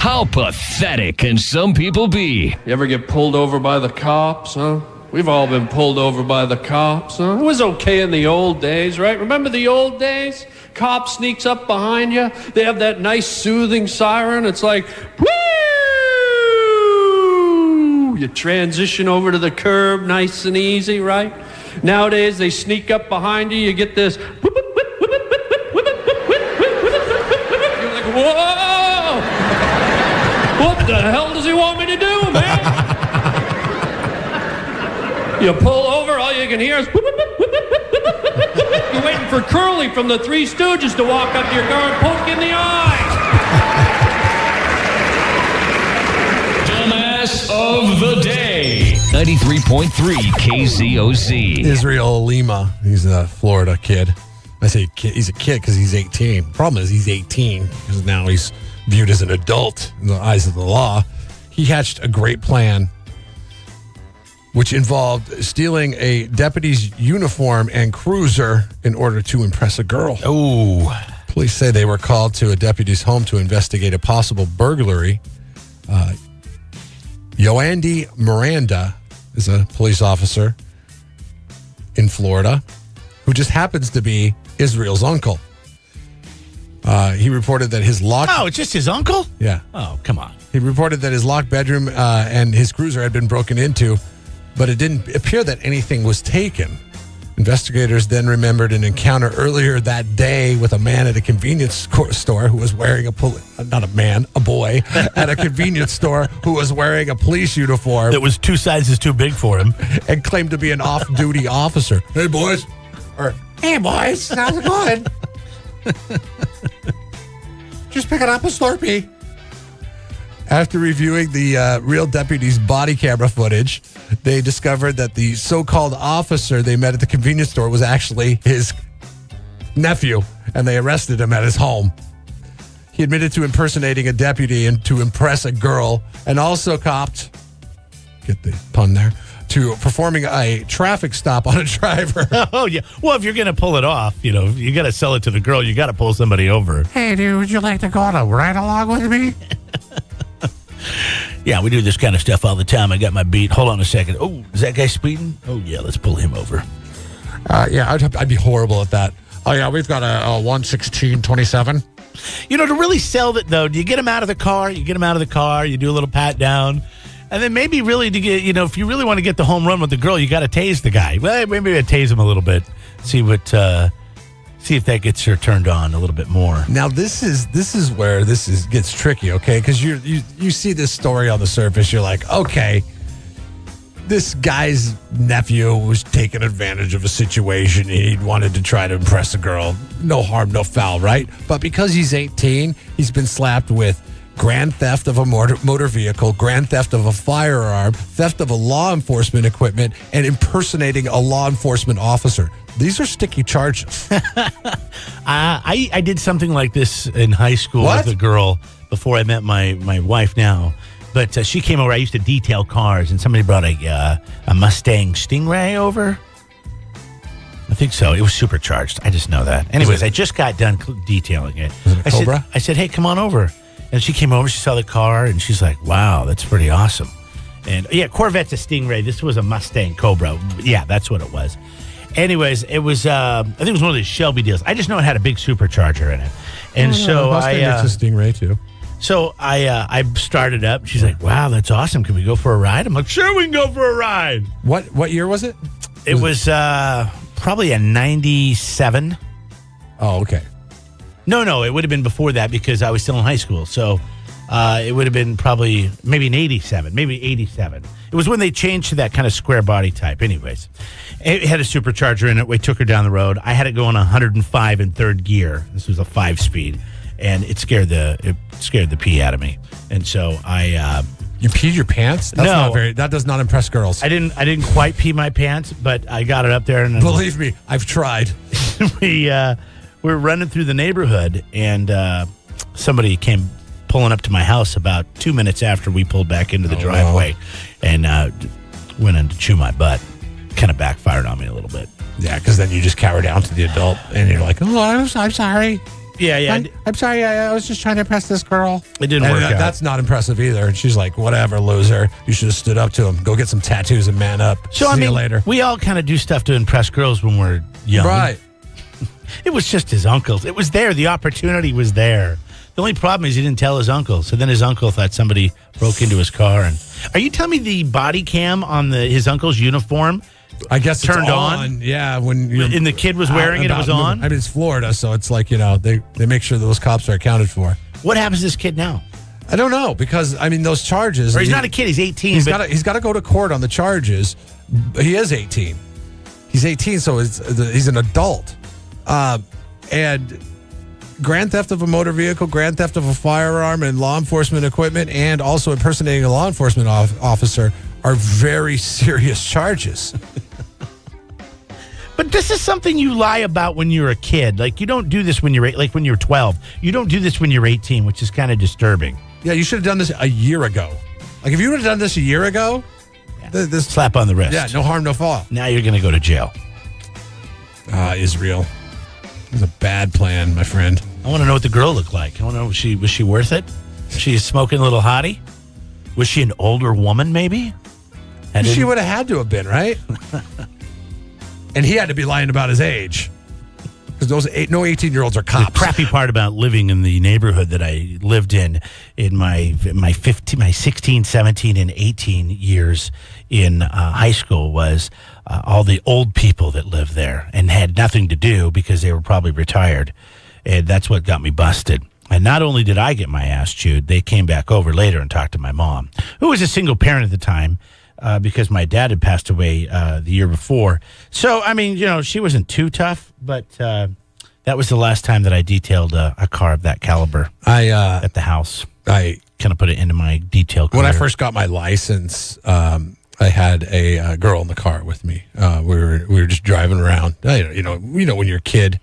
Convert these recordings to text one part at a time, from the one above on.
How pathetic can some people be? You ever get pulled over by the cops, huh? We've all been pulled over by the cops, huh? It was okay in the old days, right? Remember the old days? Cop sneaks up behind you. They have that nice soothing siren. It's like, woo! You transition over to the curb nice and easy, right? Nowadays, they sneak up behind you. You get this, you're like, whoa! What the hell does he want me to do, man? You pull over, all you can hear is you're waiting for Curly from the Three Stooges to walk up to your car and poke you in the eye. Dumbass of the day. 93.3 KZOZ. Isael Lima. He's a Florida kid. I say kid, he's a kid because he's 18. The problem is he's 18 because now he's viewed as an adult in the eyes of the law. He hatched a great plan, which involved stealing a deputy's uniform and cruiser in order to impress a girl. Oh. Police say they were called to a deputy's home to investigate a possible burglary. Yoandy Miranda is a police officer in Florida who just happens to be Israel's uncle. He reported that his locked... Oh, it's just his uncle? Yeah. Oh, come on. He reported that his locked bedroom and his cruiser had been broken into, but it didn't appear that anything was taken. Investigators then remembered an encounter earlier that day with a man at a convenience store who was wearing a boy at a convenience store who was wearing a police uniform. That was 2 sizes too big for him. And claimed to be an off-duty officer. Hey, boys. Or, hey, boys. How's it going? Just picking up a Slurpee. After reviewing the real deputy's body camera footage, they discovered that the so-called officer they met at the convenience store was actually his nephew, and they arrested him at his home. He admitted to impersonating a deputy and to impress a girl, and also copped, get the pun there, to performing a traffic stop on a driver. Oh, yeah. Well, if you're going to pull it off, you got to sell it to the girl. You got to pull somebody over. Hey, dude, would you like to go on a ride along with me? Yeah, we do this kind of stuff all the time. I got my beat. Hold on a second. Oh, is that guy speeding? Oh, yeah, let's pull him over. Yeah, I'd be horrible at that. Oh, yeah, we've got a 11627. To really sell it, though, do you get him out of the car? You get him out of the car, you do a little pat down. And then maybe really to get, if you really want to get the home run with the girl, you got to tase the guy. Well, maybe I tase him a little bit. See if that gets her turned on a little bit more. Now, this is where gets tricky, okay? Because you see this story on the surface, you're like, okay, this guy's nephew was taking advantage of a situation. He wanted to try to impress a girl. No harm, no foul, right? But because he's 18, he's been slapped with grand theft of a motor vehicle, grand theft of a firearm, theft of a law enforcement equipment, and impersonating a law enforcement officer. These are sticky charges. I did something like this in high school with a girl before I met my wife now. But she came over. I used to detail cars, and somebody brought a Mustang Stingray over. I think so. It was supercharged. I just know that. Anyways, I just got done detailing it. Was it a Cobra? I said, hey, come on over. And she came over. She saw the car, and she's like, wow, that's pretty awesome. And, yeah, Corvette's a Stingray. This was a Mustang Cobra. Yeah, that's what it was. Anyways, it was, I think it was one of those Shelby deals. I just know it had a big supercharger in it. And so Mustang gets a Stingray, too. So I started up. She's like, wow, that's awesome. Can we go for a ride? I'm like, sure, we can go for a ride. What year was it? It was probably a 97. Oh, okay. No, it would have been before that because I was still in high school. So it would have been probably maybe an 87, maybe 87. It was when they changed to that kind of square body type. Anyways, it had a supercharger in it. We took her down the road. I had it going 105 in third gear. This was a 5-speed. And it scared the pee out of me, and so I. You peed your pants? That does not impress girls. I didn't quite pee my pants, but I got it up there. And believe me, I've tried. we were running through the neighborhood, and somebody came pulling up to my house about 2 minutes after we pulled back into the driveway, and went in to chew my butt. Kind of backfired on me a little bit. Yeah, because then you just cower down to the adult, and you're like, "Oh, I'm sorry." Yeah. I'm sorry. I was just trying to impress this girl. It didn't work out. That's not impressive either. And she's like, whatever, loser. You should have stood up to him. Go get some tattoos and man up. So, See you later. We all kind of do stuff to impress girls when we're young. Right. It was just his uncles. It was there. The opportunity was there. The only problem is he didn't tell his uncle. So then his uncle thought somebody broke into his car. And are you telling me the body cam on his uncle's uniform? I guess turned it's on. Yeah, when and the kid was wearing it was on. I mean, it's Florida, so it's like they make sure those cops are accounted for. What happens to this kid now? I don't know because I mean those charges. Or he's not a kid; he's 18. He's got to go to court on the charges. He is 18. He's 18, so he's an adult. And grand theft of a motor vehicle, grand theft of a firearm, and law enforcement equipment, and also impersonating a law enforcement officer are very serious charges. But this is something you lie about when you're a kid. Like, you don't do this when you're when you're 12. You don't do this when you're 18, which is kind of disturbing. Yeah, you should have done this a year ago. Like, if you would have done this a year ago, this slap on the wrist. Yeah, no harm, no foul. Now you're going to go to jail. Israel. It was a bad plan, my friend. I want to know what the girl looked like. I want to know, was she worth it? Was she smoking a little hottie? Was she an older woman, maybe? She would have had to have been, right? And he had to be lying about his age. Because no 18-year-olds are cops. The crappy part about living in the neighborhood that I lived in my 16, 17, and 18 years in high school was all the old people that lived there and had nothing to do because they were probably retired. And that's what got me busted. And not only did I get my ass chewed, they came back over later and talked to my mom, who was a single parent at the time. Because my dad had passed away the year before. So, I mean, she wasn't too tough, but that was the last time that I detailed a car of that caliber at the house. I kind of put it into my detail career. When I first got my license, I had a girl in the car with me. We were just driving around. You know, when you're a kid,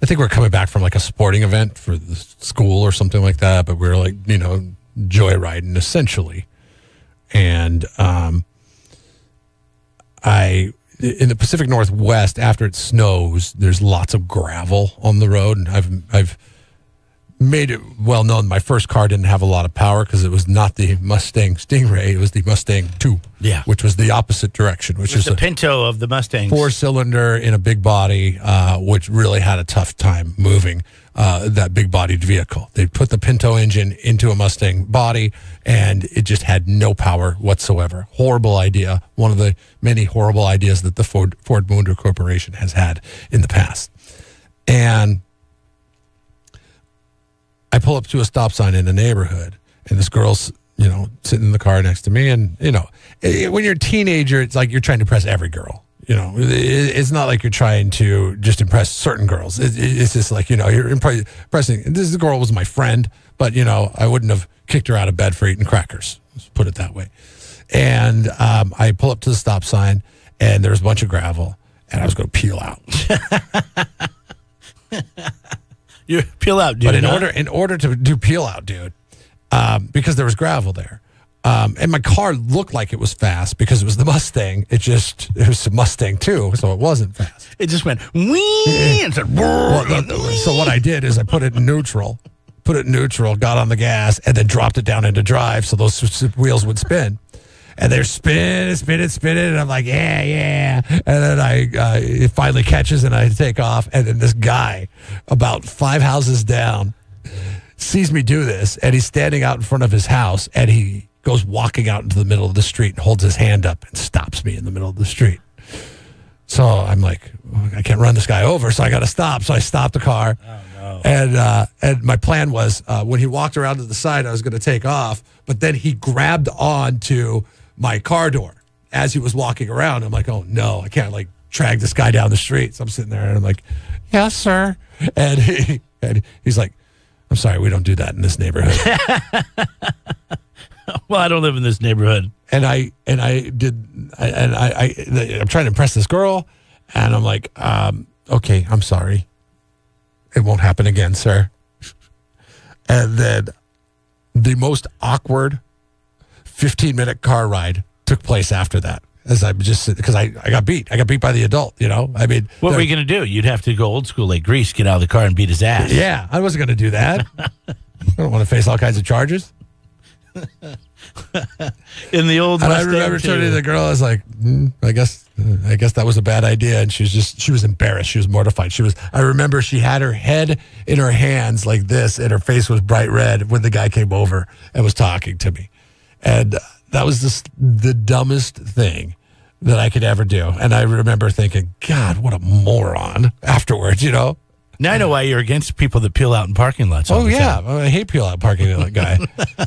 I think we were coming back from like a sporting event for the school or something like that, but we were like, joyriding essentially. And in the Pacific Northwest, after it snows, there's lots of gravel on the road, and I've made it well known my first car didn't have a lot of power because it was not the Mustang Stingray, it was the Mustang 2, which was the opposite direction, which is the Pinto of the Mustangs. 4-cylinder in a big body, which really had a tough time moving that big-bodied vehicle. They put the Pinto engine into a Mustang body, and it just had no power whatsoever. Horrible idea. One of the many horrible ideas that the Ford Motor Corporation has had in the past. And I pull up to a stop sign in the neighborhood, and this girl's, sitting in the car next to me. And, when you're a teenager, it's like you're trying to impress every girl. It's not like you're trying to just impress certain girls. It's just like, you're impressing. This girl was my friend, but, I wouldn't have kicked her out of bed for eating crackers. Let's put it that way. And I pull up to the stop sign, and there's a bunch of gravel, and I was going to peel out. You peel out, dude. But in order to do peel out, dude, because there was gravel there, and my car looked like it was fast because it was the Mustang. It was a Mustang too, so it wasn't fast. It just went wee and said. So what I did is I put it in neutral, got on the gas, and then dropped it down into drive so those wheels would spin. And they're spinning, and I'm like, yeah. And then it finally catches, and I take off. And then this guy, about 5 houses down, sees me do this, and he's standing out in front of his house, and he goes walking out into the middle of the street and holds his hand up and stops me in the middle of the street. So I'm like, I can't run this guy over, so I got to stop. So I stopped the car. Oh, no. And my plan was when he walked around to the side, I was going to take off, but then he grabbed onto my car door as he was walking around. I'm like, oh no, I can't drag this guy down the street. So I'm sitting there and I'm like, yes, sir. And he's like, I'm sorry, we don't do that in this neighborhood. Well, I don't live in this neighborhood. And I'm trying to impress this girl, and I'm like, okay, I'm sorry. It won't happen again, sir. And then the most awkward 15-minute car ride took place after that. as I'm just because I got beat. I got beat by the adult. I mean, what were you going to do? You'd have to go old school like Grease, get out of the car and beat his ass. Yeah, I wasn't going to do that. I don't want to face all kinds of charges. In the old and I Mustang, remember turning to too. the girl. I was like, I guess that was a bad idea. And she was embarrassed. She was mortified. I remember she had her head in her hands like this, and her face was bright red when the guy came over and was talking to me. And that was just the dumbest thing that I could ever do. And I remember thinking, God, what a moron afterwards, Now I know why you're against people that peel out in parking lots. all Oh the yeah, time. I hate peel out parking lot guy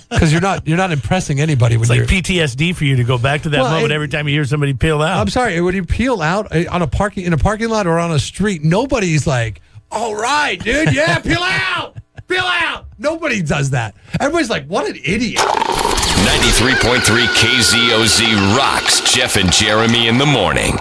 because you're not impressing anybody when It's like you're. PTSD for you to go back to that Well, moment every time you hear somebody peel out. I'm sorry, when you peel out in a parking lot or on a street, nobody's like, "All right, dude, yeah, peel out, peel out." Nobody does that. Everybody's like, "What an idiot." 93.3 KZOZ rocks Jeff and Jeremy in the morning.